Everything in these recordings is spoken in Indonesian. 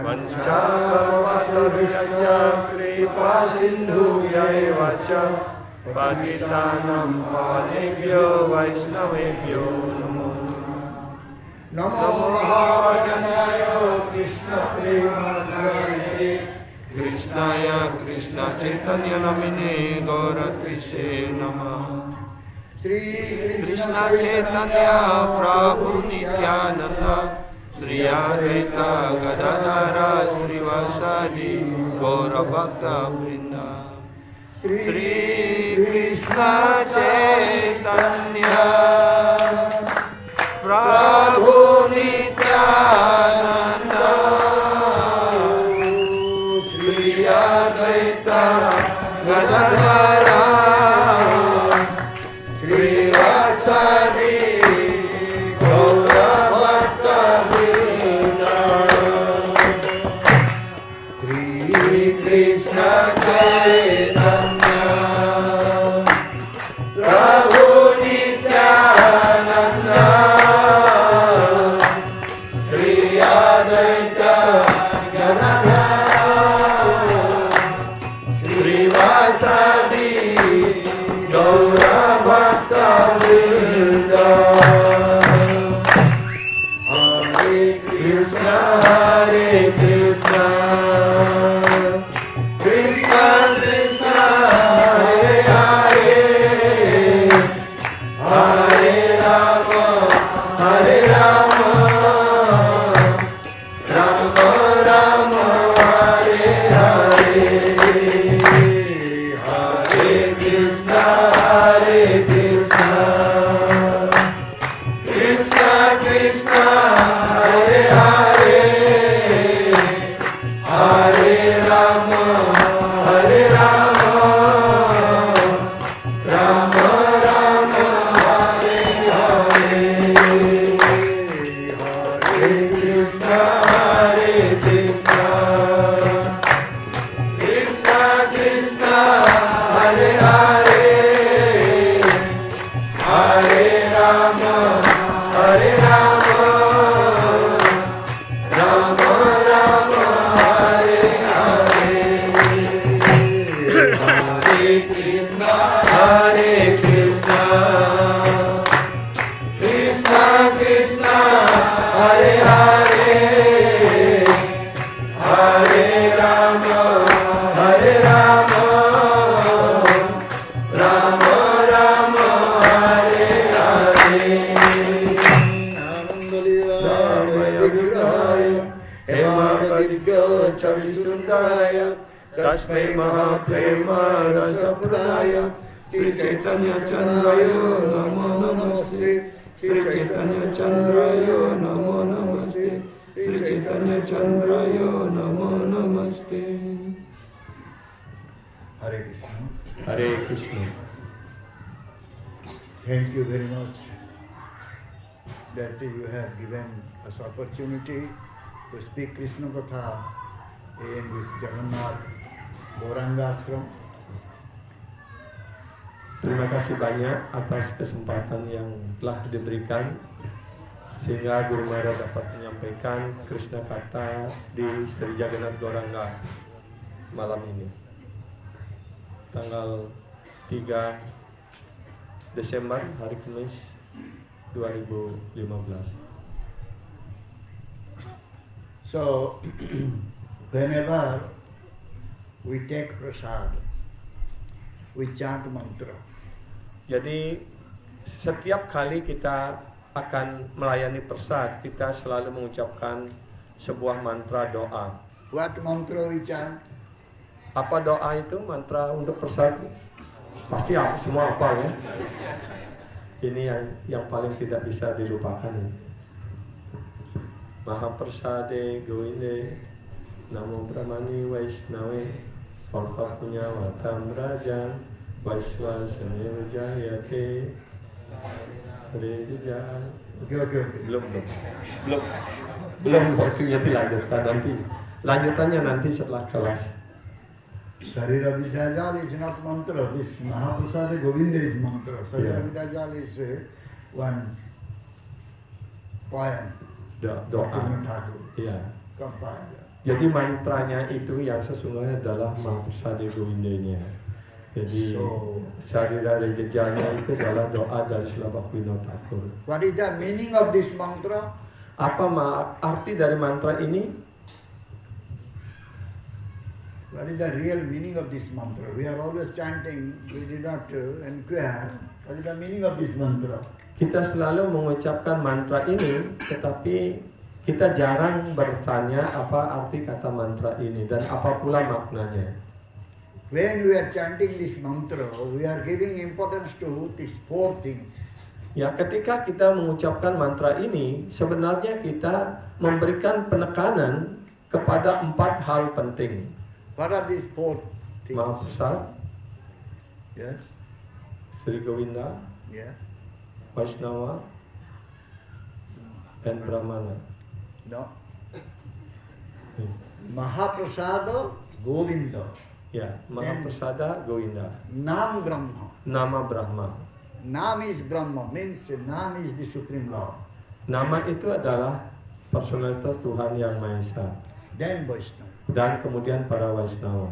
वंशाकल्पतरुश्च कृपा सिन्धुभ्यैव च पतितानां पावनेभ्यो वैष्णवेभ्यो नमो नमो महावदनाय कृष्ण प्रेमानन्दे कृष्णाय कृष्ण चैतन्य नमिने गौरकृष्णे नमः श्री कृष्ण चैतन्य प्रभु नित्यानंद श्री अद्वैत गदाधर श्रीवासादि गौरभक्तवृंद श्री कृष्ण चैतन्य प्रभु नित्यानंद श्री अद्वैत गदाधर श्रीवासादि गौरभक्तवृंद श्री कृष्ण चैतन्य प्रभु नित्यानंद श्री अद्वैत गदाधर श्रीवासादि गौरभक्तवृंद हरे कृष्ण कृष्ण कृष्ण हरे हरे हरे राम राम राम हरे हरे हरे कृष्ण कृष्ण कृष्ण हरे हरे हरे राम राम राम हरे हरे हरे कृष्ण कृष्ण कृष्ण हरे हरे हरे राम राम राम हरे हरे हरे कृष्ण कृष्ण कृष्ण हरे हरे हरे राम राम राम हरे हरे सुंदराय तस्मै महाप्रेम रसपुराय श्री चैतन्य चंद्राय नमो नमस्ते श्री चैतन्य चंद्राय नमो नमस्ते श्री चैतन्य चंद्राय नमो नमस्ते Hare Krishna. Hare Krishna Thank you very much that you have given us opportunity to speak Krishna Katha in this Jagannath Gauranga Ashram. Terima kasih banyak atas kesempatan yang telah diberikan sehingga Guru Maharaj dapat menyampaikan Krishna Katha di Sri Jagannath Gauranga malam ini. Tanggal 3 Desember hari Kamis 2015. So, whenever we take prasad, we chant mantra. Jadi setiap kali kita akan melayani persad, kita selalu mengucapkan sebuah mantra doa. What mantra we chant? Apa doa itu? Mantra untuk persad? Pasti semua hafal ya. Ini yang paling tidak bisa dilupakan ya. Mahaprasade Govinde Namo Brahmani Vaishnave Orpa Punya Vatam Rajan Vaiswasane Vijayate Rejija. Okay. Belum waktunya dilanjutkan nanti. Lanjutannya nanti setelah kelas. Sarira Vidyajal is not mantra, this Mahaprasada Govinda is mantra. Sarira Yeah. Vidyajal is one poem. Doa. Thakur Iya. compiled. Jadi mantranya itu yang sesungguhnya adalah Mahaprasada Govindanya. Jadi Sarira Rejejanya itu adalah doa dari Srila Bhaktivinoda Thakur. What is the meaning of this mantra? Apa arti dari mantra ini? What is the real meaning of this mantra? We are always chanting, we did not inquire. What is the meaning of this mantra? Kita selalu mengucapkan mantra ini, tetapi kita jarang bertanya apa arti kata mantra ini dan apa pula maknanya. When we are chanting this mantra, we are giving importance to these 4 things. Ya, ketika kita mengucapkan mantra ini, sebenarnya kita memberikan penekanan kepada 4 hal penting. What are these 4 things? Mahaprasad, Yes, Sri Govinda, yeah. Vaishnava, dan Brahmana. No. Mahaprasada Govinda. Ya, Mahaprasada Govinda. Nam Brahma. Nama Brahma. Nam is Brahma, means Nam is the Supreme Lord. Nama itu adalah personalitas Tuhan Yang Maha Esa. Then Vaishnava. Dan kemudian para Vaishnava.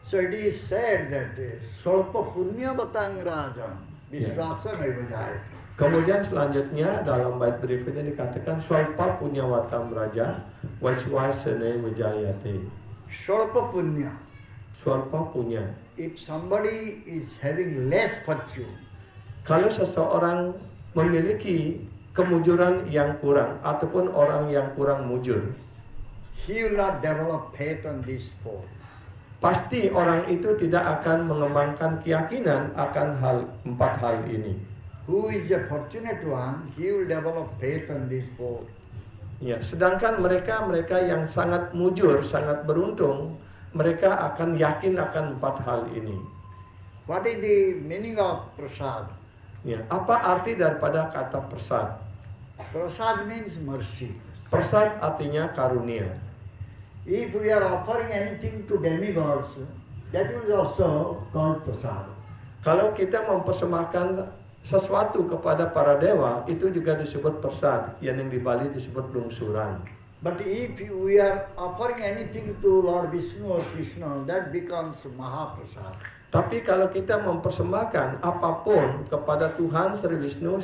So it is said that Solpa Punya Batang Rajam Viswasa Naivajayat. Kemudian selanjutnya dalam bait berikutnya dikatakan Swalpa Punyawatam Raja Vaiswasane Vijayate. Solpa Punya. Swalpa punya. If somebody is having less fortune, Kalau seseorang memiliki kemujuran yang kurang ataupun orang yang kurang mujur, he will not develop faith on these 4. pasti orang itu tidak akan mengembangkan keyakinan akan 4 hal ini. Who is a fortunate one, he will develop faith on these 4. Ya, sedangkan mereka yang sangat mujur, sangat beruntung, mereka akan yakin akan 4 hal ini. What is the meaning of prasad? Ya, apa arti daripada kata prasad? Prasad means mercy. Prasad artinya karunia. If we are offering anything to demigods, that is also called prasad. Kalau kita mempersembahkan sesuatu kepada para dewa, itu juga disebut prasad, yang di Bali disebut lungsuran. But if we are offering anything to Lord Vishnu or Krishna, that becomes Mahaprasad. Tapi kalau kita mempersembahkan apapun kepada Tuhan, Sri Vishnu,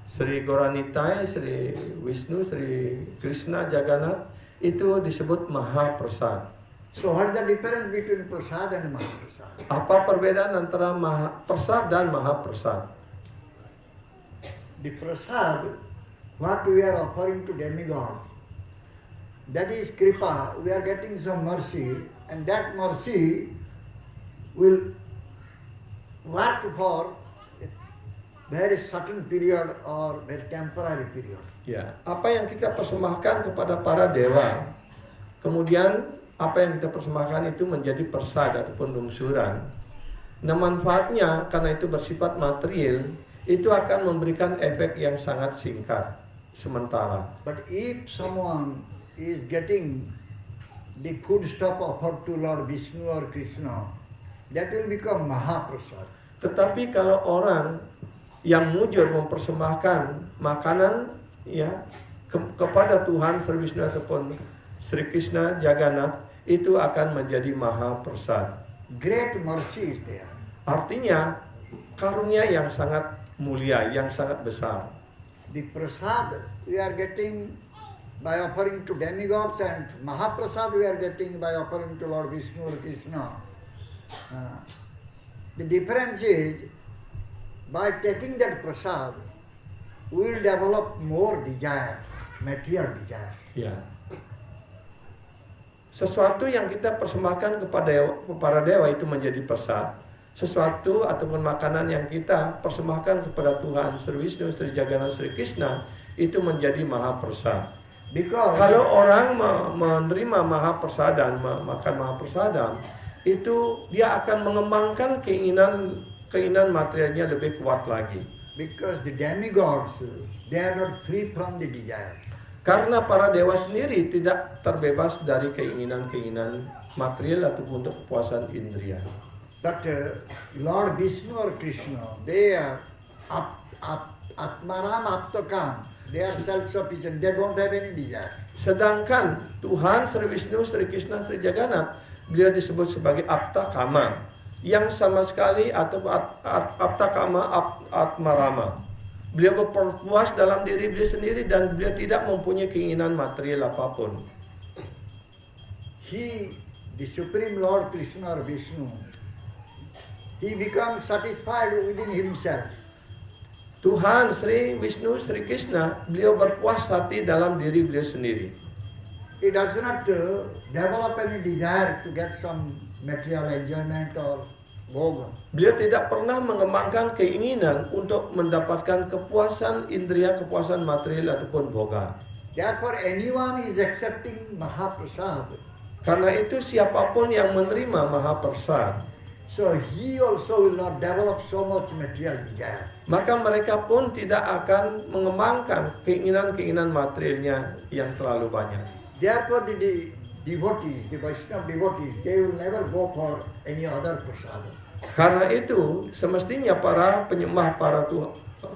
Sri Goranitai, Sri Vishnu, Sri Krishna, Jagannath, itu disebut Mahaprasad. So what is the difference between prasad and Mahaprasad? Apa perbedaan antara Mahaprasad dan Mahaprasad? The prasad, what we are offering to demigods, that is kripa, we are getting some mercy, and that mercy will work for a very certain period or very temporary period. Ya, apa yang kita persembahkan kepada para dewa, kemudian apa yang kita persembahkan itu menjadi persad ataupun lungsuran. Nah, manfaatnya karena itu bersifat material, itu akan memberikan efek yang sangat singkat, sementara. But if someone is getting the food stuff offered to Lord Vishnu or Krishna, that will become Mahaprasad. Tetapi kalau orang yang mujur mempersembahkan makanan ya kepada Tuhan Sri Vishnu ataupun Sri Krishna Jagannath, itu akan menjadi Mahaprasad. Great mercy is there. Artinya karunia yang sangat mulia, yang sangat besar. The prasad we are getting by offering to demigods, and Mahaprasad we are getting by offering to Lord Vishnu or Krishna. The difference is, by taking that prasad, we will develop more desire, material desire. Ya. Sesuatu yang kita persembahkan kepada para dewa itu menjadi prasad. Sesuatu ataupun makanan yang kita persembahkan kepada Tuhan Sri Vishnu, Sri Jagannath, Sri Krishna, itu menjadi Mahaprasad. Because Kalau orang menerima Mahaprasadan, makan Mahaprasadan, itu dia akan mengembangkan keinginan materialnya lebih kuat lagi. Because the demigods, they are not free from the desire. Karena para dewa sendiri tidak terbebas dari keinginan-keinginan material ataupun untuk kepuasan indria. But Lord Vishnu or Krishna, they are Atmaram Aptakam. They are self-sufficient. They don't have any desire. Sedangkan Tuhan Sri Wisnu, Sri Krishna, Sri Jagannath, beliau disebut sebagai Apta Kama, yang sama sekali atau Apta Kama Atmarama. Beliau berpuas dalam diri beliau sendiri dan beliau tidak mempunyai keinginan material apapun. He, the Supreme Lord Krishna or Vishnu, he becomes satisfied within himself. Tuhan Sri Wisnu, Sri Krishna, beliau berpuas hati dalam diri beliau sendiri. He does not develop any desire to get some material enjoyment or bhoga. Beliau tidak pernah mengembangkan keinginan untuk mendapatkan kepuasan indria, kepuasan material ataupun boga. Therefore, anyone is accepting Mahaprasad. Karena itu siapapun yang menerima Mahaprasad, So he also will not develop so much material desire. maka mereka pun tidak akan mengembangkan keinginan-keinginan materialnya yang terlalu banyak. Therefore, the devotees, the Vaishnava devotees, they will never go for any other prasada. Karena itu semestinya para penyembah, para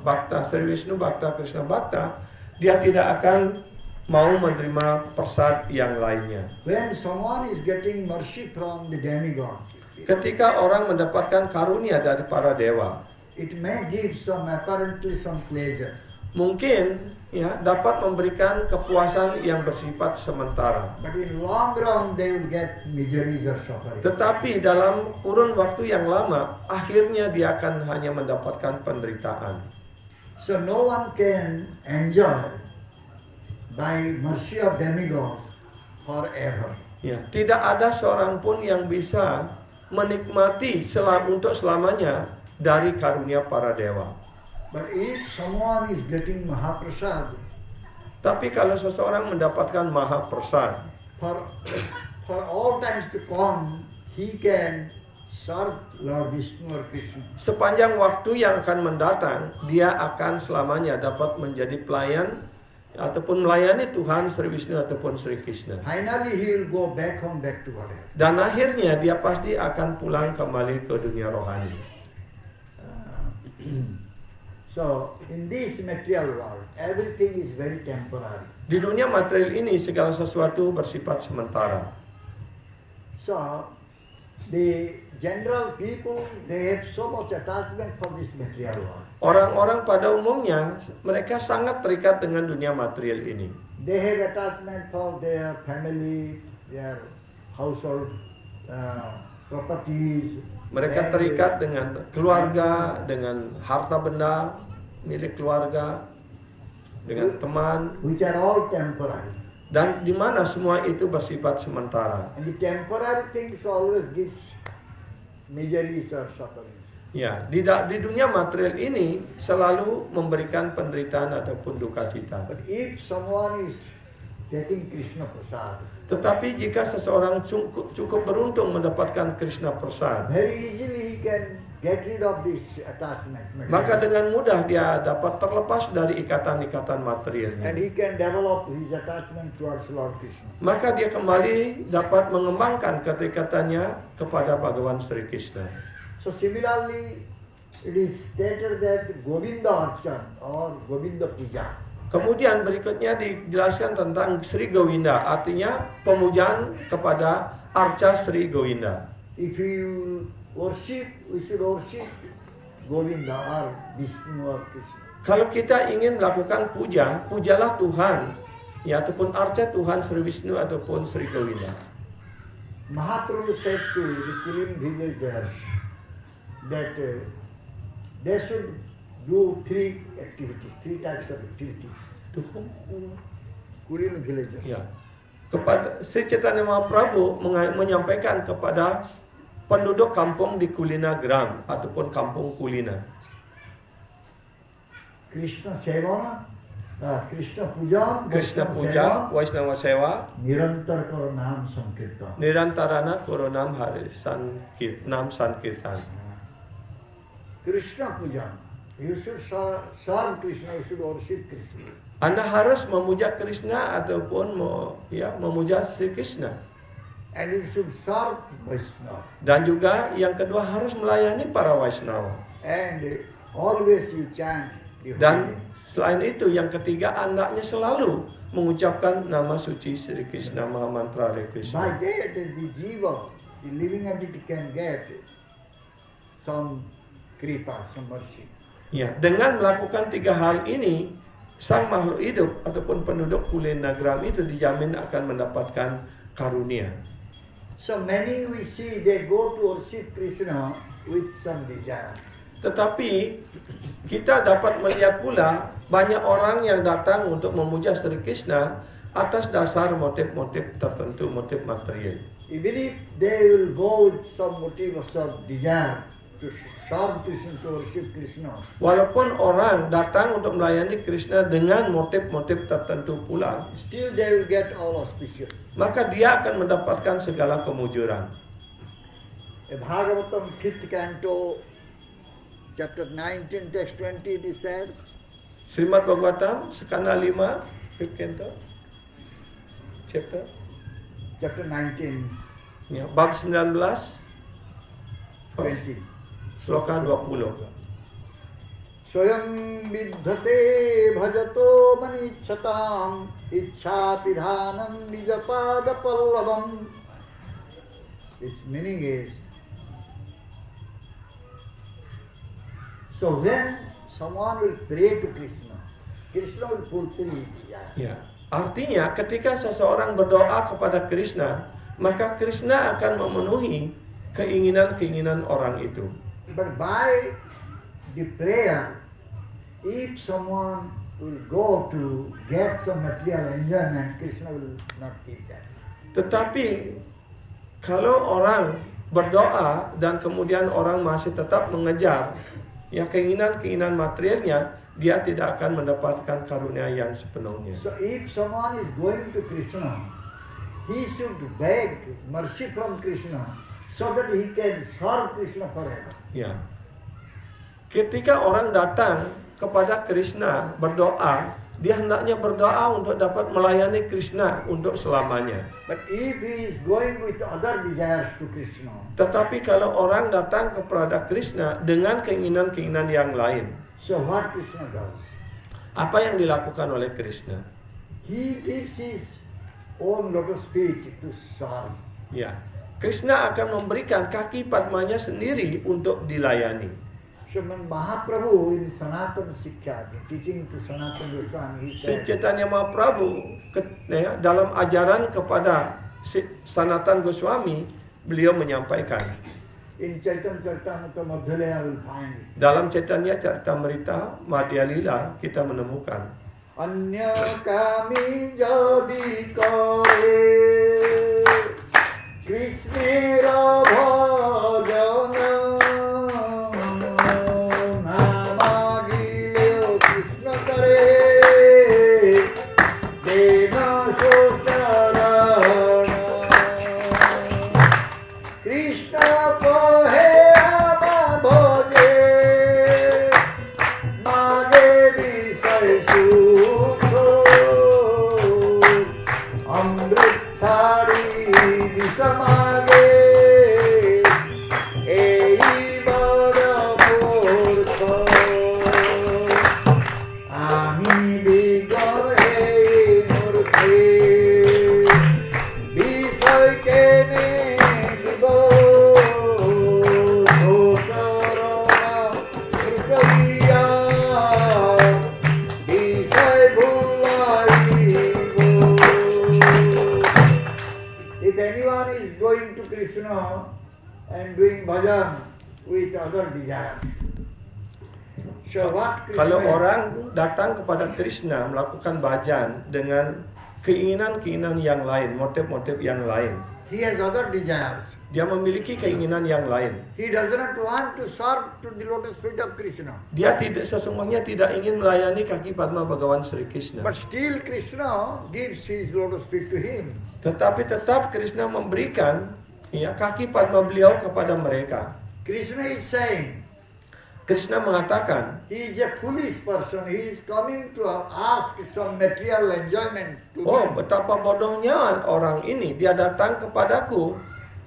Bhakta Sri Wisnu, Bhakta Krishna Bhakta, dia tidak akan mau menerima prasad yang lainnya. When someone is getting mercy from the demigods, Ketika orang mendapatkan karunia dari para dewa, it may give apparently some pleasure. mungkin ya dapat memberikan kepuasan yang bersifat sementara. But in long run, they will get miseries or suffering. Tetapi dalam kurun waktu yang lama, akhirnya dia akan hanya mendapatkan penderitaan. So no one can enjoy by mercy of demigods forever. Ya, tidak ada seorang pun yang bisa menikmati untuk selamanya dari karunia para dewa. But if someone is getting Mahaprasad, Tapi kalau seseorang mendapatkan Mahaprasad, for all times to come, he can serve Lord Vishnu or Krishna. sepanjang waktu yang akan mendatang, dia akan selamanya dapat menjadi pelayan ataupun melayani Tuhan Sri Wisnu ataupun Sri Krishna. Finally, he will go back home, back to Godhead. Dan akhirnya dia pasti akan pulang kembali ke dunia rohani. So, in this material world, everything is very temporary. Di dunia material ini segala sesuatu bersifat sementara. So, the general people, they have so much attachment for this material world. Orang-orang pada umumnya mereka sangat terikat dengan dunia material ini. They have attachment for their family, their household properties. Mereka and terikat dengan keluarga, dengan harta benda milik keluarga, dengan teman, which are all temporary. dan di mana semua itu bersifat sementara. And the temporary things always gives miseries or sufferings. Ya, di dunia material ini selalu memberikan penderitaan ataupun duka cita. But if someone is getting Krishna Prasad, Tetapi jika seseorang cukup beruntung mendapatkan Krishna Prasad, very easily he can get rid of this attachment. maka dengan mudah dia dapat terlepas dari ikatan-ikatan And materialnya. he can develop his attachment towards Lord Krishna. Maka dia kembali dapat mengembangkan keterikatannya kepada Bhagawan Sri Krishna. So similarly, it is stated that Govinda Archan or Govinda Puja. Kemudian berikutnya dijelaskan tentang Sri Govinda, artinya pemujaan kepada Arca Sri Govinda. If you worship, we should worship Govinda or Vishnu or Krishna. Kalau kita ingin melakukan puja, pujalah Tuhan, ya ataupun arca Tuhan Sri Wisnu ataupun Sri Govinda. Mahaprabhu said to the Kulin villagers that they should do three types of activities. Kulin villagers. Ya. Kepada Sri Chaitanya Mahaprabhu menyampaikan kepada penduduk kampung di Kulina Gram ataupun kampung Kulina. Krishna Sevana, Krishna Puja, Krishna Puja, Vaishnava Sewa, Nirantar karo Naam Sankirtan. Nirantarana Koronam Hari Nam Sankirtan. Krishna Puja, you should serve Krishna, you should worship Krishna. Anda harus memuja Krishna ataupun memuja Sri Krishna. And you should serve Vaishnava. Dan juga yang kedua harus melayani para Vaishnava. And always you chant the holy Dan name. Selain itu, yang ketiga, anaknya selalu mengucapkan nama suci Sri Krishna, Maha Mantra Hare By Krishna. that, the jiva, the living entity can get some kripa, some mercy. Ya, dengan melakukan 3 hal ini, sang makhluk hidup ataupun penduduk Kulinagram itu dijamin akan mendapatkan karunia. So many we see they go to worship Krishna with some desire. Tetapi kita dapat melihat pula banyak orang yang datang untuk memuja Sri Krishna atas dasar motif-motif tertentu, motif material. Even if they will go with some motive of some desire to serve Krishna, to worship Krishna, Walaupun orang datang untuk melayani Krishna dengan motif-motif tertentu pula, still they will get all auspicious. maka dia akan mendapatkan segala kemujuran. A Bhagavatam 5th canto, chapter 19, text 20, it is said, Srimad Bhagavatam, skanda 5, 5th canto, chapter 19, ya, bab 19, 20. sloka 20. Swayam viddhate bhajato manichhatam ichhapidhanam nijapada pallavam. Its meaning is, so when someone will pray to Krishna, Krishna will fulfill his desire. Ya, artinya ketika seseorang berdoa kepada Krishna, maka Krishna akan memenuhi keinginan-keinginan orang itu. But by the prayer, if someone will go to get some material enjoyment, Krishna will not give that. Tetapi kalau orang berdoa dan kemudian orang masih tetap mengejar ya keinginan-keinginan materialnya, dia tidak akan mendapatkan karunia yang sepenuhnya. So if someone is going to Krishna, he should beg mercy from Krishna so that he can serve Krishna forever. Ya. Ketika orang datang kepada Krishna berdoa, dia hendaknya berdoa untuk dapat melayani Krishna untuk selamanya. But if he is going with other desires to Krishna, Tetapi kalau orang datang kepada Krishna dengan keinginan-keinginan yang lain, so what Krishna does? apa yang dilakukan oleh Krishna? He gives his own lotus feet to serve. Ya, Krishna akan memberikan kaki padmanya sendiri untuk dilayani. Sriman Mahaprabhu in Sanatana Sikha, teaching to Sanatana Goswami, he Sri said, Chaitanya Mahaprabhu dalam ajaran kepada Sanatan Goswami, beliau menyampaikan in Chaitanya Charitamrita Madhyalila will find it. dalam Chaitanya Charitamrita Madhya Lila kita menemukan Anya kami jadi kore Krishnera bhajana nama gileo Krishna kare dena socharana Krishna pohe ama bhoje mage visay sukho amrit chari disamage ei bada murkha ami bigohe murkhe বিষয় কেনে জীব গোচরণা করিয়া বিষয় ভুলাইব If anyone is going to Krishna and doing bhajan with other desires, so what kalau Krishna orang datang kepada Krishna melakukan bhajan dengan keinginan-keinginan yang lain, motif-motif yang lain, he has other desires. dia memiliki keinginan yang lain. He does not want to serve to the lotus feet of Krishna. Dia sesungguhnya tidak ingin melayani kaki Padma Bhagawan Sri Krishna. But still Krishna gives his lotus feet to him. Tetapi tetap Krishna memberikan ya kaki Padma beliau kepada mereka. Krishna is saying, Krishna mengatakan, he is a foolish person. He is coming to ask some material enjoyment to oh me. betapa bodohnya orang ini, dia datang kepadaku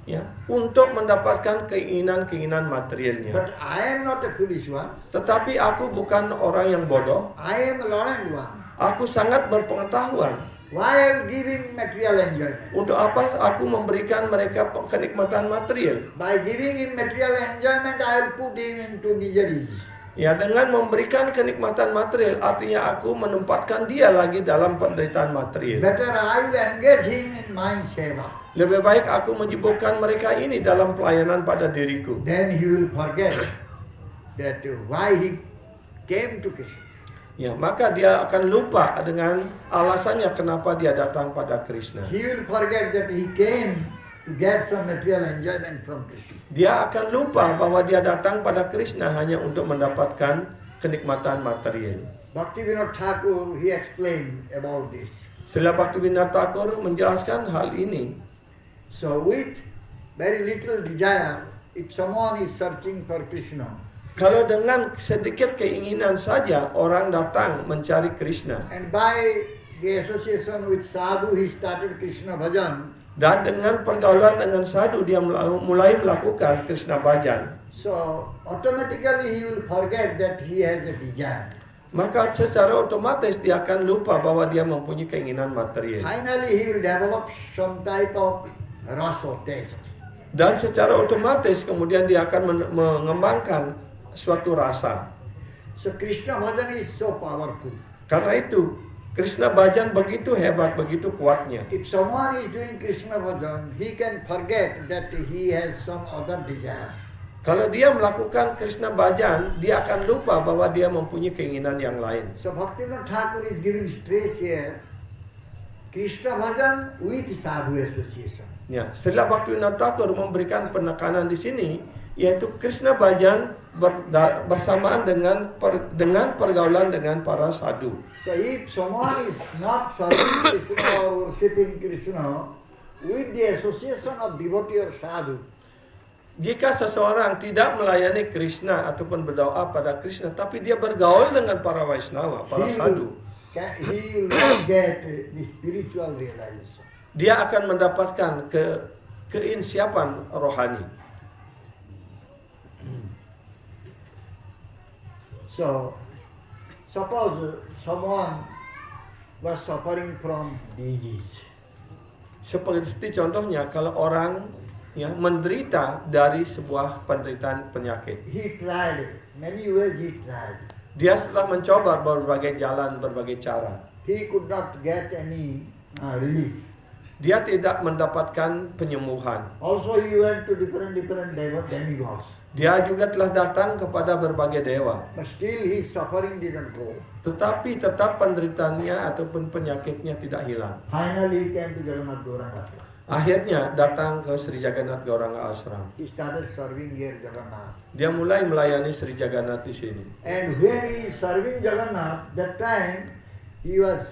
ya, untuk mendapatkan keinginan-keinginan materialnya. But I am not a foolish one. Tetapi aku bukan orang yang bodoh. I am a learned one. Aku sangat berpengetahuan. Why I am giving material enjoyment? Untuk apa aku memberikan mereka kenikmatan material? By giving him material enjoyment, I will put him into miseries. Ya, dengan memberikan kenikmatan material, artinya aku menempatkan dia lagi dalam penderitaan material. Better I will engage him in my seva. Lebih baik aku menyibukkan mereka ini dalam pelayanan pada diriku. Then he will forget that why he came to Krishna. Ya, maka dia akan lupa dengan alasannya kenapa dia datang pada Krishna. He will forget that he came to get some material enjoyment from Krishna. Dia akan lupa bahwa dia datang pada Krishna hanya untuk mendapatkan kenikmatan material. Bhaktivinoda Thakur, he explained about this. Srila Bhaktivinoda Thakur menjelaskan hal ini. So with very little desire, if someone is searching for Krishna, Kalau dengan sedikit keinginan saja orang datang mencari Krishna, and by the association with sadhu, he started Krishna bhajan. dan dengan pergaulan dengan sadhu dia mulai melakukan Krishna bhajan, So automatically he will forget that he has a desire. maka secara otomatis dia akan lupa bahwa dia mempunyai keinginan material. Finally he will develop some type of rasa taste. Dan secara otomatis kemudian dia akan mengembangkan suatu rasa. So Krishna bhajan is so powerful. Karena itu Krishna bhajan begitu hebat, begitu kuatnya. If someone is doing Krishna bhajan, he can forget that he has some other desire. Kalau dia melakukan Krishna bhajan, dia akan lupa bahwa dia mempunyai keinginan yang lain. So Bhaktivinoda Thakur is giving stress here. Krishna bhajan with sadhu association. Ya, Srila Bhaktivinoda Thakur memberikan penekanan di sini, yaitu Krishna bhajan bersamaan dengan pergaulan dengan para sadhu. So if someone is not serving Krishna or worshipping Krishna with the association of devotee or sadhu, Jika seseorang tidak melayani Krishna ataupun berdoa pada Krishna, tapi dia bergaul dengan para Vaishnava, para sadhu, he will not get the spiritual realization. dia akan mendapatkan keinsiapan rohani. So, suppose someone was suffering from disease. Seperti contohnya kalau orang ya menderita dari sebuah penderitaan penyakit. He tried, many ways he tried. Dia setelah mencoba berbagai jalan, berbagai cara. He could not get any relief. Dia tidak mendapatkan penyembuhan. Also he went to different demigods. Dia juga telah datang kepada berbagai dewa. But still his suffering didn't go. Tetapi tetap penderitaannya ataupun penyakitnya tidak hilang. Finally he came to Jagannath Gauranga Ashram. Akhirnya datang ke Sri Jagannath Gauranga Ashram. He started serving here Jagannath. Dia mulai melayani Sri Jagannath di sini. And when he is serving Jagannath, that time he was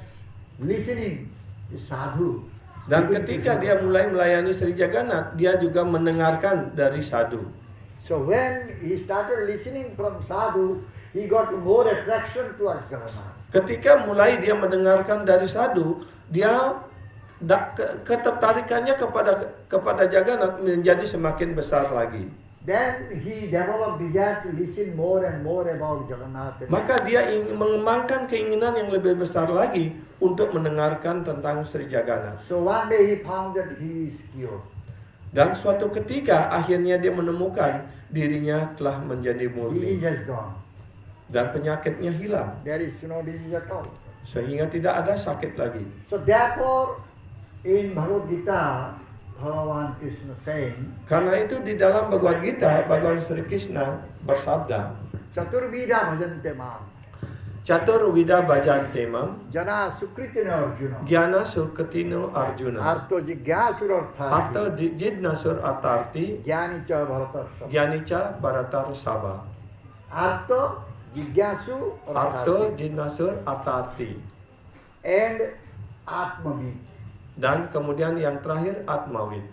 listening to sadhu. Dan ketika dia mulai melayani Sri Jagannath, dia juga mendengarkan dari sadhu. So when he started listening from sadhu, he got more attraction towards Jagannath. Ketika mulai dia mendengarkan dari sadhu, dia ketertarikannya kepada Jagannath menjadi semakin besar lagi. Then he developed desire to listen more and more about Jagannath. Maka dia ingin mengembangkan keinginan yang lebih besar lagi untuk mendengarkan tentang Sri Jagannath. So one day he found that he is cured. Dan suatu ketika akhirnya dia menemukan dirinya telah menjadi murni Disease has gone. dan penyakitnya hilang There is no disease at all. sehingga tidak ada sakit lagi. So therefore, in Bhagavad Gita, Bhagavan Krishna saying, Karena itu di dalam Bhagavad Gita, Bhagavan Sri Krishna bersabda, Chaturvida bhajante mam, Catur Vida Bhajante Mam, jana sukritina arjuna, Gyana Surkatino Arjuna, arto jigyasur Arta arthati, Jidnasur Atarti, jnani cha bharatar sabha. Gyanicha Bharatar Sabha. Arto jigyasu Arto arthati, Jidnasur Atarti. and atmavid. Dan kemudian yang terakhir Atmawid.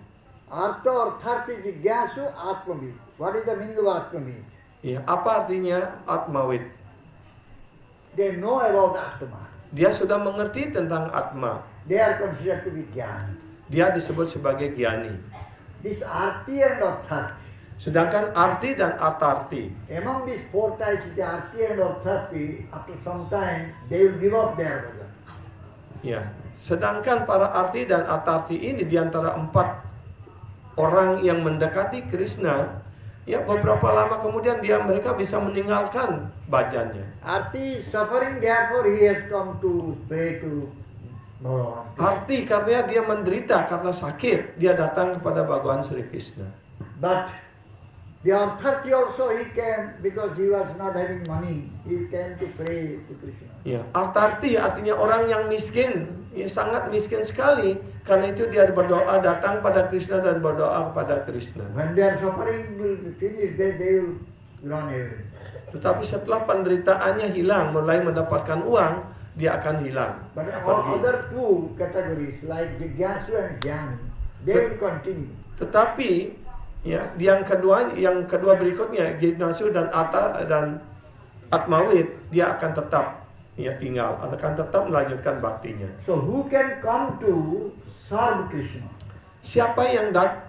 Arto arthati jigyasu atmavid. What is the meaning of atmavid? Ya, apa artinya Atmawid? They know about Atma. Dia sudah mengerti tentang Atma. They are considered to be jnani. Dia disebut sebagai Gyani. this arti and authority. Sedangkan arti dan atarti, Among these four types, the arti and authority, after some time, they will give up their bhajan. ya. Sedangkan para arti dan atarti ini di antara 4 orang yang mendekati Krishna, ya beberapa lama kemudian mereka bisa meninggalkan bhajannya. Arti is suffering, therefore he has come to pray to Bhagavan. Arti karena dia menderita karena sakit, dia datang kepada Bhagawan Sri Krishna. But the authority also he came because he was not having money. He came to pray to Krishna. Ya, atarti artinya orang yang miskin, ya sangat miskin sekali. Karena itu dia berdoa datang pada Krishna dan berdoa kepada Krishna. When their suffering will be finished, they will run away. Tetapi setelah penderitaannya hilang, mulai mendapatkan uang, dia akan hilang. But Pergi. all other 2 categories like Jigyasu and Jnani, they will continue. Tetapi ya, yang kedua berikutnya Jignasu dan Atmawit, dia akan tetap tinggal, akan tetap melanjutkan baktinya. So who can come to serve Krishna, Siapa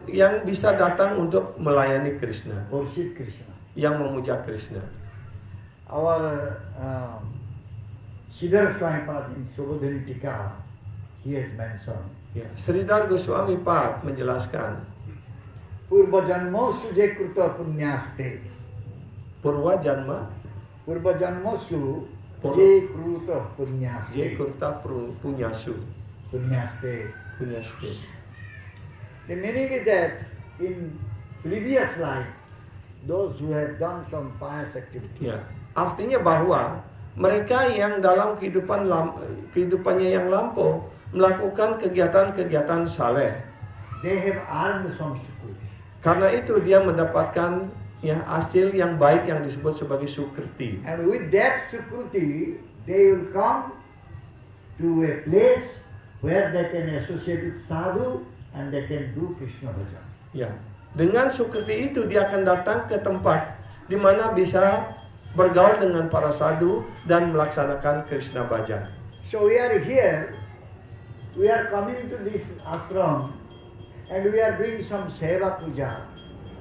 yang bisa datang untuk melayani Krishna, worship Krishna? yang memuja Krishna? Our Sridhar Swamipad in Subodhini Tika, he has mentioned, Ya, Sridhar Goswami Pad menjelaskan, Purva Janmosu Je Kruta Punyaste. Purwa Janma Purva Janmosu Purva. Je Kruta Punyaste. Jekurta Punyasu Punyaste. Punyaste. The meaning is that in previous life, those who have done some pious activity, Ya, artinya bahwa mereka yang dalam kehidupannya yang lampau melakukan kegiatan-kegiatan saleh. they have earned some sukriti. Karena itu dia mendapatkan hasil yang baik yang disebut sebagai sukriti. And with that sukriti, they will come to a place where they can associate with sadhu and they can do Krishna bhajan. Ya, dengan sukriti itu dia akan datang ke tempat di mana bisa bergaul dengan para sadhu dan melaksanakan Krishna bhajan. So we are here, we are coming to this ashram and we are doing some seva puja.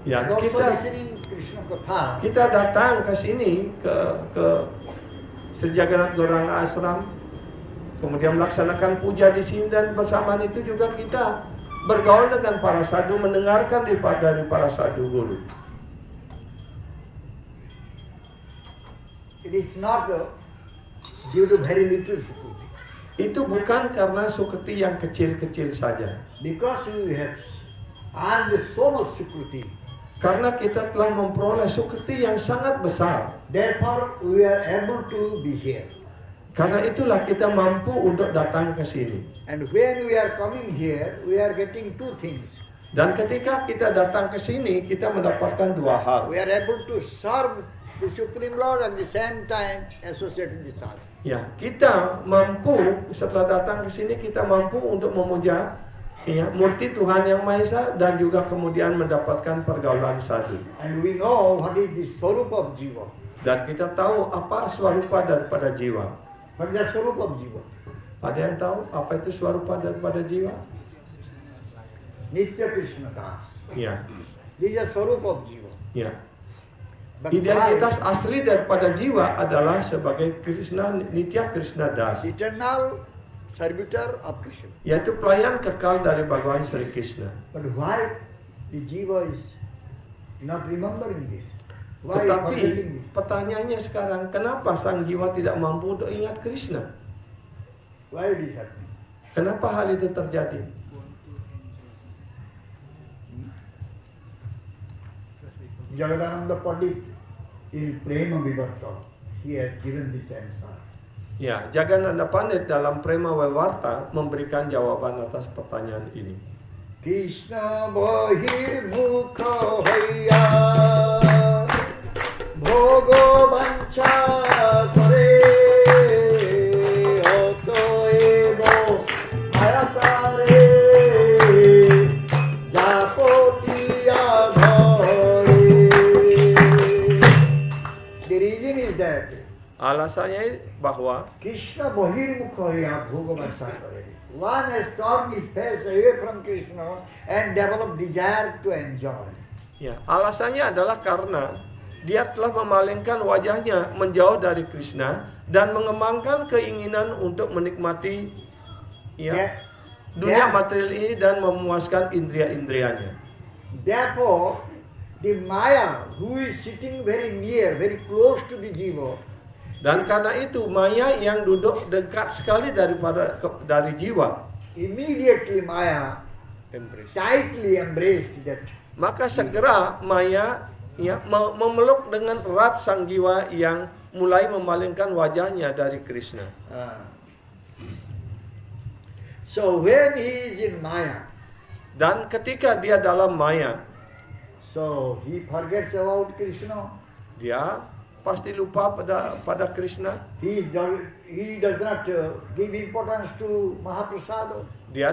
Ya, And also kita listening Krishna Katha. kita datang ke sini ke Sri Jagannath Gauranga Ashram, kemudian melaksanakan puja di sini, dan bersamaan itu juga kita bergaul dengan para sadhu, mendengarkan dari para sadhu guru. It is not due to very little sukriti. Itu bukan karena sukriti yang kecil-kecil saja. Because we have earned so much sukriti, Karena kita telah memperoleh sukriti yang sangat besar. therefore we are able to be here. Karena itulah kita mampu untuk datang ke sini. And when we are coming here, we are getting 2 things. Dan ketika kita datang ke sini, kita mendapatkan 2 hal. We are able to serve the Supreme Lord and at the same time associate with the sadhu. Ya, kita mampu setelah datang ke sini, kita mampu untuk memuja murti Tuhan Yang Maha Esa dan juga kemudian mendapatkan pergaulan sadhu. And we know what is the swarupa of jiva. Dan kita tahu apa swarupa daripada jiwa. What is the swarupa of jiva? Ada yang tahu apa itu swarupa daripada jiwa? Nitya Krishna Das. Ya, This is the swarupa of jiva. ya. But Identitas asli daripada jiwa adalah sebagai Nitya Krishna Das, why? Eternal servitor of Krishna. yaitu pelayan kekal dari Bhagawan Sri Krishna. But why the jiva is not remembering this? Why forgetting Tetapi this? pertanyaannya sekarang, kenapa sang jiwa tidak mampu untuk ingat Krishna? Why it is happening? Kenapa hal itu terjadi? Jagadananda Pandit in Prema Vivarta, he has given this answer. Ya, Jagannatha Pandit dalam Prema Vivarta memberikan jawaban atas pertanyaan ini. Krishna bahir mukha hoya bhogo vancha kare otoebo ayatare japotiya dhare. The reason is that alasannya bahwa Krishna bahirmukha hoya bhoga vacha kare. One has turned his face away from Krishna and developed desire to enjoy. ya, alasannya adalah karena dia telah memalingkan wajahnya menjauh dari Krishna dan mengembangkan keinginan untuk menikmati ya, dunia material ini dan memuaskan indria-indrianya. Therefore, the Maya, who is sitting very near, very close to the jiva, Dan karena itu maya yang duduk dekat sekali dari jiwa, immediately Maya tightly embraced that. maka segera maya ya memeluk dengan erat sang jiwa yang mulai memalingkan wajahnya dari Krishna. So when he is in Maya, Dan ketika dia dalam maya, so he forgets about Krishna. dia pasti lupa pada Krishna. He does not give importance to Mahaprasada. Dia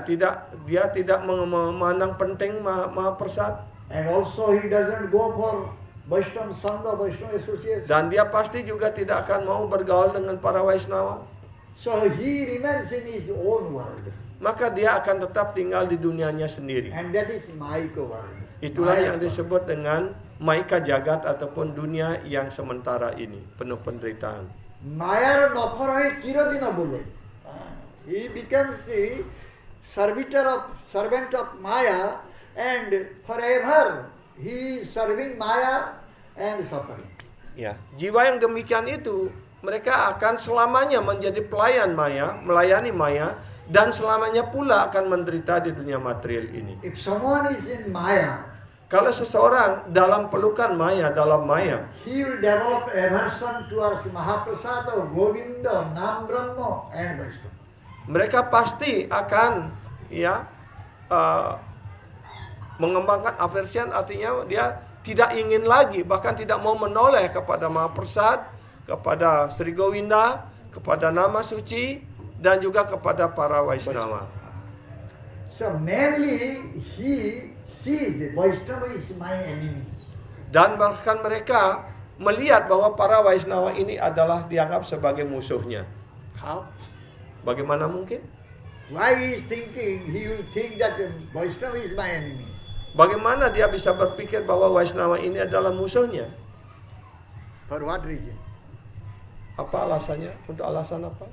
tidak memandang penting Mahaprasad. And also he doesn't go for Vaishnava Sangha, Vaishnava Association. Dan dia pasti juga tidak akan mau bergaul dengan para Vaishnava. So he remains in his own world. Maka dia akan tetap tinggal di dunianya sendiri. And that is Mayika world. Itulah Maya yang disebut dengan Maika Jagat ataupun dunia yang sementara ini, penuh penderitaan. Mayar noparahe chiradina bole. He becomes the servant of Maya, and forever he is serving Maya and suffering. Ya, jiwa yang demikian itu mereka akan selamanya menjadi pelayan Maya, melayani Maya, dan selamanya pula akan menderita di dunia material ini. If someone is in Maya, Kalau seseorang dalam pelukan Maya, dalam Maya, he will develop aversion towards Mahaprasada, Govinda, Nam Brahma, and Vaishnava. mereka pasti akan mengembangkan aversion, artinya dia tidak ingin lagi, bahkan tidak mau menoleh kepada Mahaprasad, kepada Sri Govinda, kepada nama suci, dan juga kepada para Vaishnava. So mainly he sees the Vaishnava is my enemies. Dan bahkan mereka melihat bahwa para Vaishnava ini adalah dianggap sebagai musuhnya. How? Bagaimana mungkin? Why he is thinking, he will think that Vaishnava is my enemy. Bagaimana dia bisa berpikir bahwa Vaishnava ini adalah musuhnya? For what reason? Apa alasannya? Untuk alasan apa?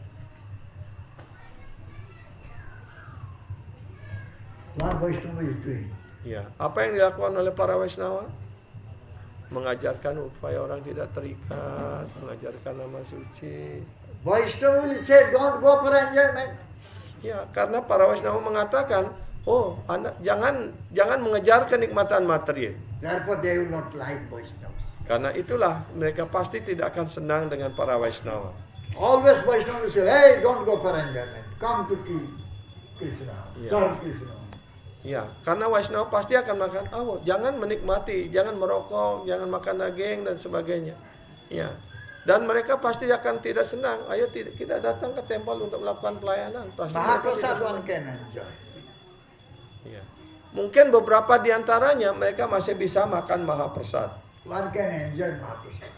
What Vaishnava is doing? Ya, apa yang dilakukan oleh para Vaishnava? Mengajarkan upaya orang tidak terikat, mengajarkan nama suci. Vaishnava will say, don't go for enjoyment. Ya, karena para Vaishnava mengatakan, oh, jangan mengejar kenikmatan material. Therefore they will not like Vaishnavas. Karena itulah mereka pasti tidak akan senang dengan para Vaishnava. Always Vaishnava will say, hey, don't go for enjoyment. Come to Krishna. Yeah. Serve Krishna. Ya, karena Vaishnava pasti akan makan, jangan menikmati, jangan merokok, jangan makan daging dan sebagainya. Ya. Dan mereka pasti akan tidak senang. Ayo kita datang ke temple untuk melakukan pelayanan. Pasti mereka tidak Mahaprasad senang. one can enjoy. Ya. Mungkin beberapa di antaranya mereka masih bisa makan Mahaprasad. One can enjoy Mahaprasad.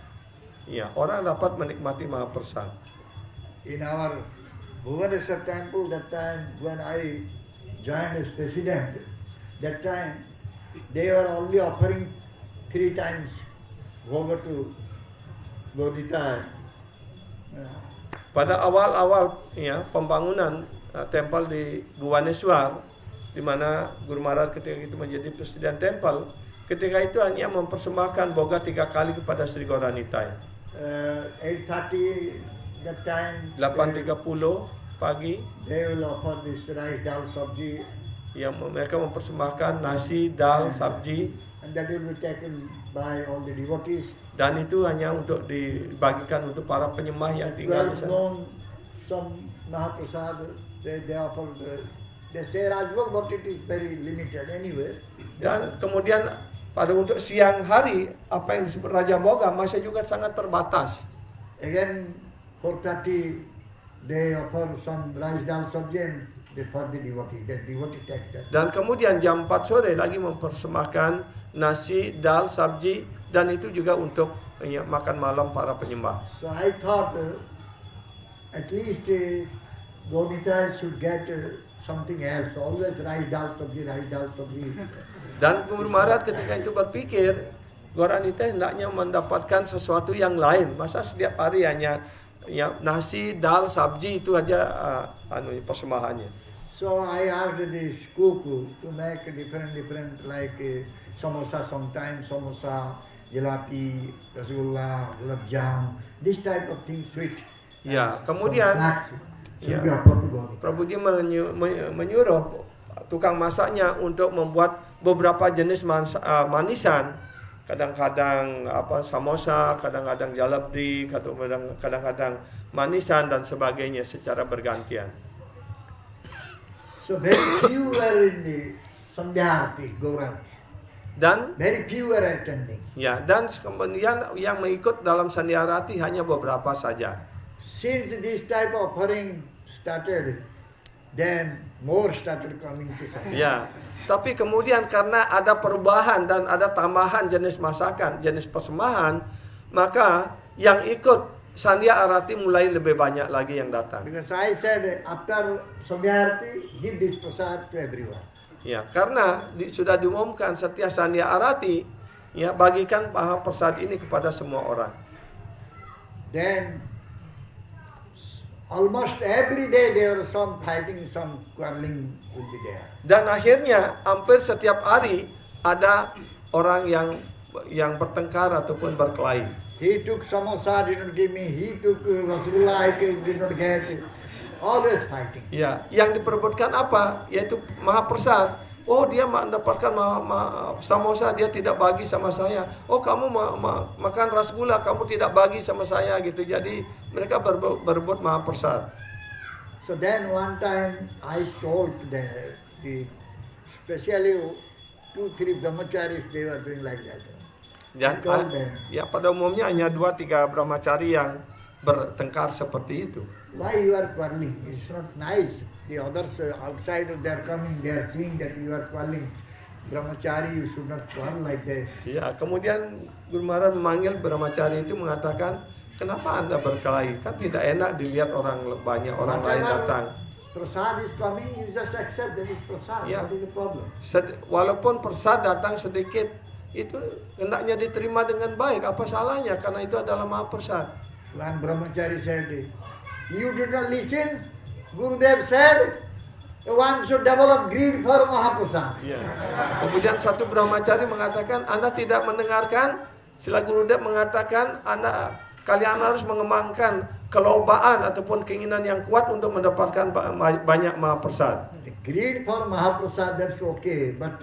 Ya, orang dapat menikmati Mahaprasad. In our Bhubaneswar temple, that time when I joined as president, that time they were only offering 3 times bhoga to Lodita. Pada awal-awal ya pembangunan tempel di Bhubaneswar, di mana Guru Maharaj ketika itu menjadi presiden tempel, ketika itu hanya mempersembahkan boga 3 kali kepada Sri Gauranitai. 8:30 that time 8.30 pagi they will offer this rice, dal, sabji, yang mereka mempersembahkan nasi, dal, sabji, and that will be taken by all the devotees. dan itu hanya untuk dibagikan untuk para penyembah yang tinggal di sana. Known some Mahaprasad, they offer they say Rajbhog, but it is very limited anyway. Dan kemudian pada untuk siang hari apa yang disebut Raja Boga masih juga sangat terbatas. Again 4:30 they offer some rice, dal, sabji, and they for the devotee. The devotee take that. Dan kemudian jam 4 sore lagi mempersembahkan nasi, dal, sabji, dan itu juga untuk makan malam para penyembah. So I thought at least Gaurita should get something else. Always rice dal sabji, rice dal sabji. Dan Guru Maharaj ketika itu berpikir, Gauranita hendaknya mendapatkan sesuatu yang lain. Masa setiap hari hanya ya nasi, dal, sabji itu aja persembahannya. So I asked this cook to make different like samosa sometimes, samosa, jalebi, rasgulla, gulab jam, this type of thing sweet. Ya, kemudian ya, Prabhuji menyuruh tukang masaknya untuk membuat beberapa jenis manisan. Kadang-kadang samosa, kadang-kadang jalebi, kadang-kadang manisan dan sebagainya secara bergantian. So very few were in the Sandhya Arati, Gauranti. Dan very few were attending. Ya, dan kemudian yang mengikut dalam Sandhya Arati hanya beberapa saja. Since this type of offering started, then more started coming to Sandhya. Ya, tapi kemudian karena ada perubahan dan ada tambahan jenis masakan, jenis persembahan, maka yang ikut Sandhya Arati mulai lebih banyak lagi yang datang. Because I said after Sandhya Arati, give this prasad to everyone. Ya, karena sudah diumumkan setiap Sandhya Arati, ya bagikan prasad ini kepada semua orang. Then almost every day there was some fighting, some quarreling will be there. Dan akhirnya hampir setiap hari ada orang yang bertengkar ataupun berkelahi. He took samosa, did not give me. He took rasgulla, I did not get. Always fighting. Ya, yang diperebutkan apa? Yaitu Mahaprasad. Oh, dia mendapatkan samosa, dia tidak bagi sama saya. Oh, kamu makan rasgulla, kamu tidak bagi sama saya gitu. Jadi mereka berebut Mahaprasad. So then one time I told the especially 2-3 brahmacharis, they were doing like that. Dan ya pada umumnya hanya 2-3 brahmachari yang bertengkar seperti itu. Why you are quarreling? It's not nice. The others outside they are coming, they are seeing that you are quarreling. Brahmachari, you should not quarrel like this. Ya, kemudian Guru Maharaj memanggil brahmachari itu mengatakan, kenapa Anda berkelahi? Kan tidak enak dilihat banyak orang lain datang. Prasad is coming, you just accept that it's prasad. Ya. What is the problem? Walaupun prasad datang sedikit, itu hendaknya diterima dengan baik. Apa salahnya? Karena itu adalah Mahaprasad. One brahmachari said, you did not listen. Gurudev said, one should develop greed for Mahaprasad. Ya. Kemudian satu brahmachari mengatakan, Anda tidak mendengarkan. Setelah Gurudev mengatakan, kalian harus mengembangkan kelobaan ataupun keinginan yang kuat untuk mendapatkan banyak Mahaprasad. Greed for Mahaprasad, that's okay. But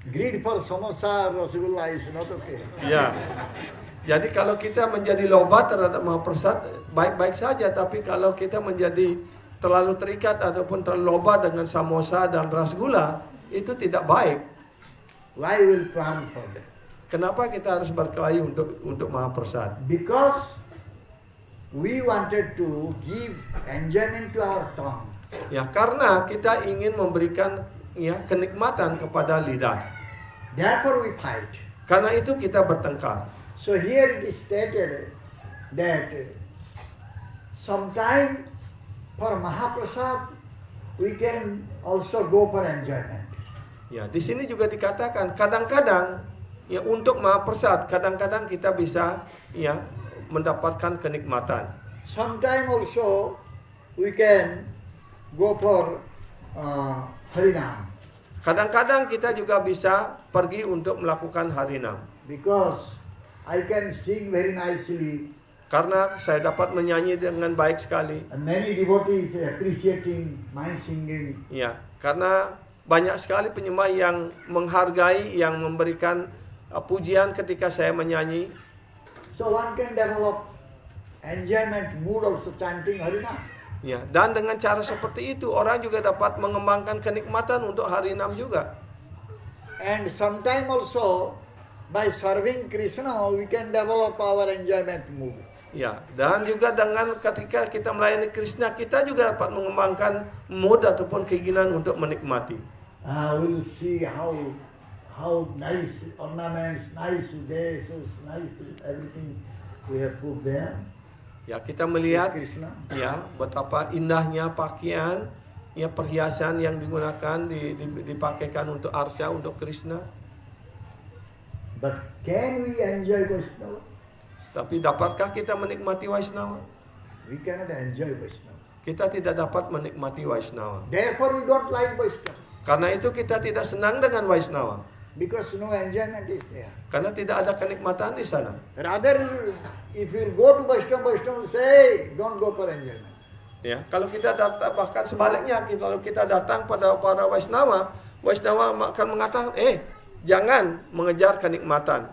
greed for samosa, rasgulla is not okay. Ya. Jadi kalau kita menjadi loba terhadap Mahaprasad, baik-baik saja. Tapi kalau kita menjadi terlalu terikat ataupun terlalu loba dengan samosa dan rasgulla, itu tidak baik. Why will plan for that? Kenapa kita harus berkelahi untuk Mahaprasad? Because we wanted to give enjoyment to our tongue. Ya, karena kita ingin memberikan kenikmatan kepada lidah. Therefore we fight. Karena itu kita bertengkar. So here it is stated that sometime for Mahaprasad we can also go for enjoyment. Ya, di sini juga dikatakan kadang-kadang ya untuk Mahaprasad kadang-kadang kita bisa mendapatkan kenikmatan. Sometime also we can go for Harinam. Kadang-kadang kita juga bisa pergi untuk melakukan Harinam. Because I can sing very nicely. Karena saya dapat menyanyi dengan baik sekali. And many devotees appreciating my singing. Ya, karena banyak sekali penyembah yang menghargai, yang memberikan pujian ketika saya menyanyi. So one can develop enjoyment mood also chanting Harinam. Ya, dan dengan cara seperti itu orang juga dapat mengembangkan kenikmatan untuk Harinam juga. And sometime also by serving Krishna we can develop our enjoyment mood. Ya, dan juga dengan ketika kita melayani Krishna kita juga dapat mengembangkan mood ataupun keinginan untuk menikmati. We'll see how nice ornaments, nice dresses, nice everything we have put there. Ya, kita with melihat Krishna. ya betapa indahnya pakaian, ya perhiasan yang digunakan dipakaikan untuk Arsha, untuk Krishna. But can we enjoy Vaishnava? Tapi dapatkah kita menikmati Vaishnava? We cannot enjoy Vaishnava. Kita tidak dapat menikmati Vaishnava. Therefore we don't like Vaishnava. Karena itu kita tidak senang dengan Vaishnava. Because no enjoyment is there. Karena tidak ada kenikmatan di sana. Rather, if you go to Vaishnava, Vaishnava will say, don't go for enjoyment. Ya, kalau kita datang, bahkan sebaliknya, kalau kita datang pada para Vaishnava, Vaishnava akan mengatakan, jangan mengejar kenikmatan.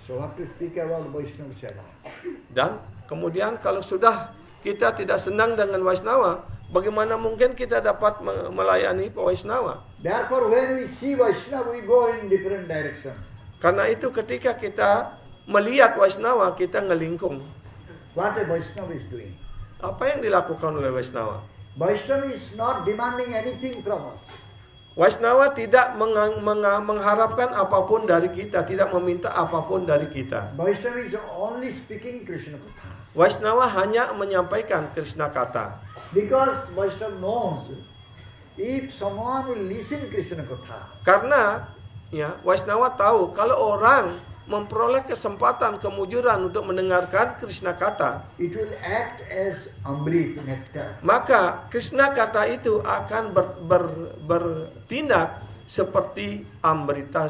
So what to speak about Vaishnava Seva? Dan kemudian kalau sudah kita tidak senang dengan Vaishnava, bagaimana mungkin kita dapat melayani Vaishnava? Therefore, when we see Vaishnava, we go in different direction. Karena itu ketika kita melihat Vaishnava, kita ngelingkung. What a Vaishnava is doing. Apa yang dilakukan oleh Vaishnava? Vaishnava is not demanding anything from us. Vaishnava tidak mengharapkan apapun dari kita, tidak meminta apapun dari kita. Vaishnava is only speaking Krishna Katha. Vaishnava hanya menyampaikan Krishna kata. Because Vaishnava knows if someone will listen Krishna Katha, Karena ya Vaishnava tahu kalau orang memperoleh kesempatan kemujuran untuk mendengarkan Krishna kata, it will act as Amrit, nectar. maka Krishna kata itu akan bertindak seperti amrita,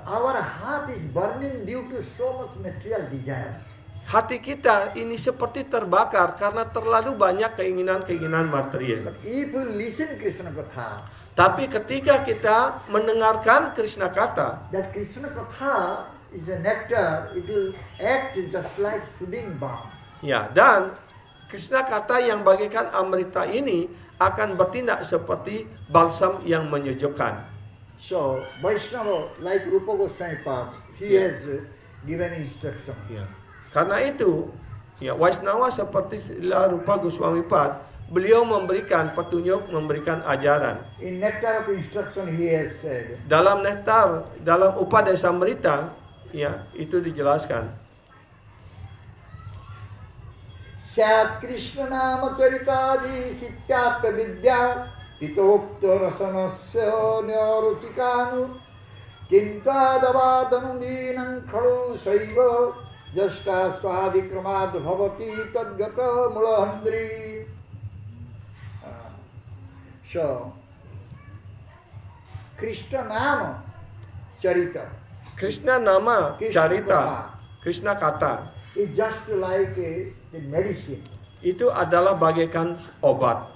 Our heart is burning due to so much material desires. Hati kita ini seperti terbakar karena terlalu banyak keinginan-keinginan material. If you listen Krishna Katha, Tapi ketika kita mendengarkan Krishna kata, that Krishna Katha is a nectar, it will act just like soothing balm. ya, dan Krishna kata yang bagaikan amrita ini akan bertindak seperti balsam yang menyejukkan. So, Vaishnava, like Rupa Goswami Pad, he Yeah. has given instruction. Ya. Karena itu, ya Vaishnava seperti Rupa Goswami Pad, beliau memberikan petunjuk, memberikan ajaran. In Nectar of Instruction, he has said, Dalam nektar, dalam Upadesamrita, ya itu dijelaskan. Syat Krishna Nama Charitadi Sityapya Vidya Pitopta Rasanasya Nyaruchikanu Kintadavadanu Dinam Khadu Saiva Jasta Swadikramad Bhavati Tadgata Mulahandri. So, Krishna Nama Charita Krishna nama Krishna carita, kata. Krishna kata, is just like a medicine. itu adalah bagaikan obat.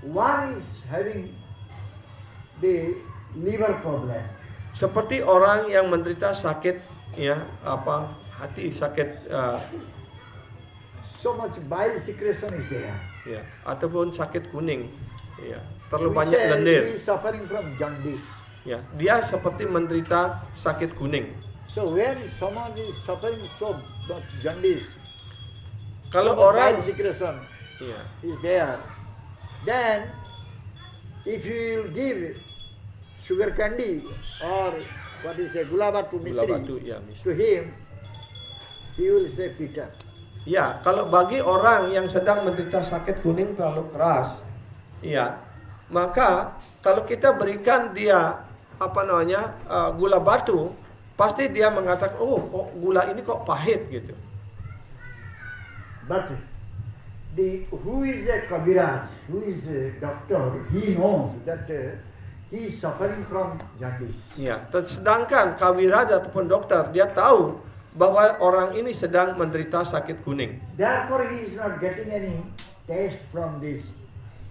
One is having the liver problem. Seperti orang yang menderita sakit, ya hati sakit, So much bile secretion is there. ya ataupun sakit kuning, ya terlalu We banyak say lendir, he is suffering from jaundice. ya dia seperti menderita sakit kuning. So when someone is suffering so much jaundice, Kalau so much orang, bile secretion ya, is there, then if you will give sugar candy or what is a gula batu gula misri batu, ya, to him, he will say Peter. ya kalau bagi orang yang sedang menderita sakit kuning terlalu keras, ya maka kalau kita berikan dia gula batu, pasti dia mengatakan, oh kok gula ini kok pahit gitu. But who is a Kabiraj, who is a doctor, he knows that he is suffering from jaundice. Ya, sedangkan kawiraja ataupun dokter dia tahu bahwa orang ini sedang menderita sakit kuning. Therefore, he is not getting any taste from this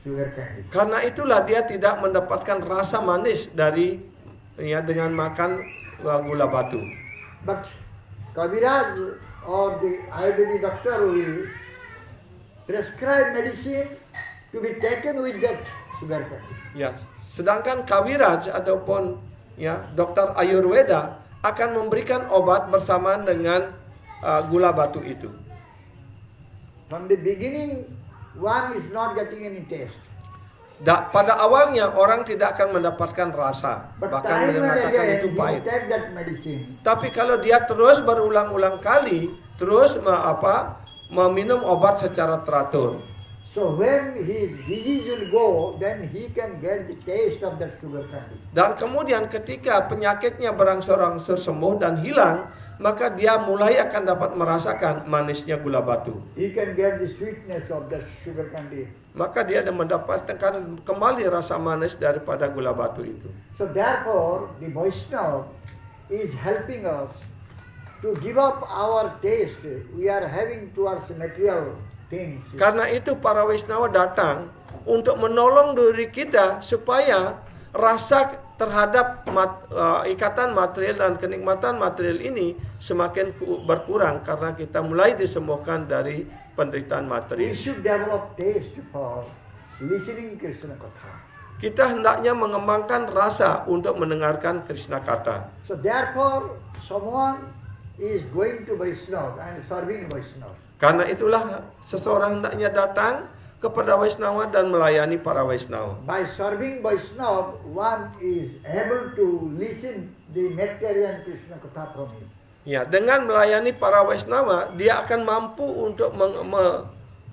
sugar candy. Karena itulah dia tidak mendapatkan rasa manis dari dengan makan gula batu. But Kabiraj or the Ayurvedic doctor will prescribe medicine to be taken with that sugar candy. Ya, sedangkan kawiraj ataupun dokter Ayurveda akan memberikan obat bersamaan dengan gula batu itu. From the beginning, one is not getting any taste. Pada awalnya orang tidak akan mendapatkan rasa, But bahkan time and mengatakan again, itu he pahit. take that medicine. Tapi kalau dia terus berulang-ulang kali, terus meminum obat secara teratur. So when his disease will go, then he can get the taste of that sugar candy. Dan kemudian ketika penyakitnya berangsur-angsur sembuh dan hilang, maka dia mulai akan dapat merasakan manisnya gula batu. He can get the sweetness of that sugar candy. Maka dia mendapatkan kembali rasa manis daripada gula batu itu. So therefore, the Vaishnava is helping us to give up our taste we are having towards material things. Karena itu para Waisnawa datang untuk menolong diri kita supaya rasa terhadap ikatan material dan kenikmatan material ini semakin berkurang karena kita mulai disembuhkan dari penderitaan We materi. should develop taste for listening Krishna Katha. Kita hendaknya mengembangkan rasa untuk mendengarkan Krishna kata. So therefore, someone is going to Vaishnava and serving Vaishnava. Karena itulah seseorang hendaknya datang kepada Waisnawa dan melayani para Waisnawa. By serving Vaishnava, one is able to listen the nectarian Krishna Katha from him. Ya, dengan melayani para Waisnawa, dia akan mampu untuk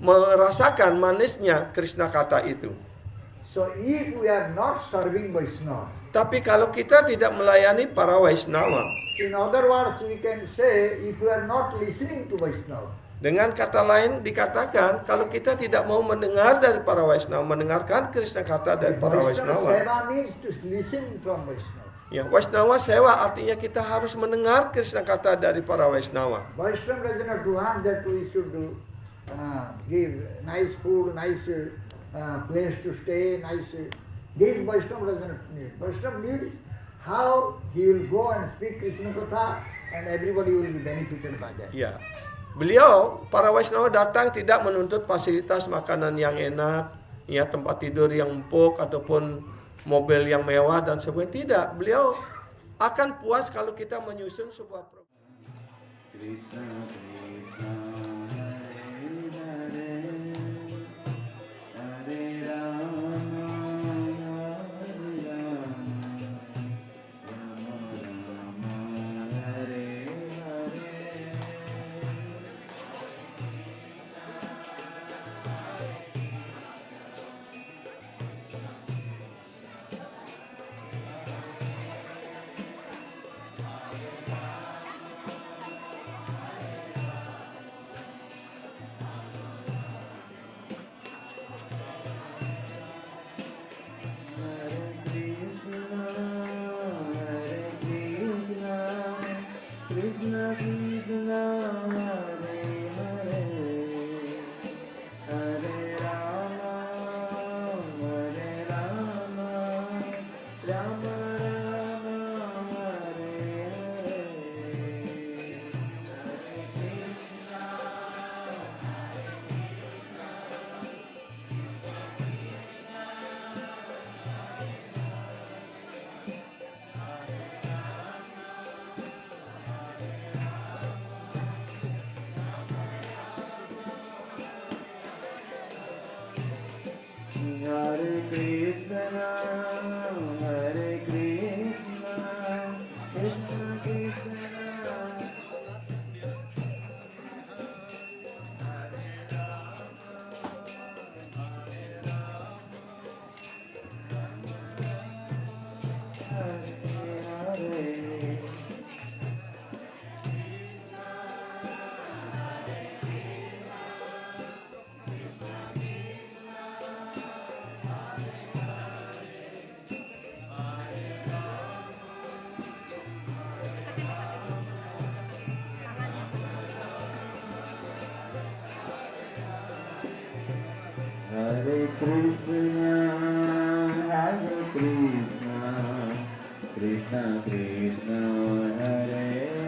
merasakan manisnya Krishna kata itu. So if we are not serving Vaishnava, Tapi kalau kita tidak melayani para Waisnawa, in other words, we can say if we are not listening to Vaishnava, dengan kata lain dikatakan kalau kita tidak mau mendengar dari para Waisnawa, mendengarkan Krishna kata dari para Vaishnava Waisnawa. Seva means to listen from Vaishnava. Ya, Waisnawa sewa artinya kita harus mendengar Krishna kata dari para Waisnawa. Vaishnava does not want that we should give nice food, nice place to stay, nice. This Vaishnava does not need. Vaishnava needs how he will go and speak Krishna Katha and everybody will be benefited by that. Ya, beliau para Waisnawa datang tidak menuntut fasilitas makanan yang enak, ya tempat tidur yang empuk ataupun mobil yang mewah dan sebagainya. Tidak, beliau akan puas kalau kita menyusun sebuah program. Krishna Krishna Hare Hare Hare Rama Hare Rama Rama Rama Hare Hare. Hare Krishna, Hare Krishna, Krishna Krishna, Hare Hare, Hare Rama, Hare Rama, Rama Rama, Hare Hare. Hare Krishna, Hare Krishna, Krishna Krishna. Hare Hare. Hare Krishna, Hare Krishna, Krishna Krishna, Hare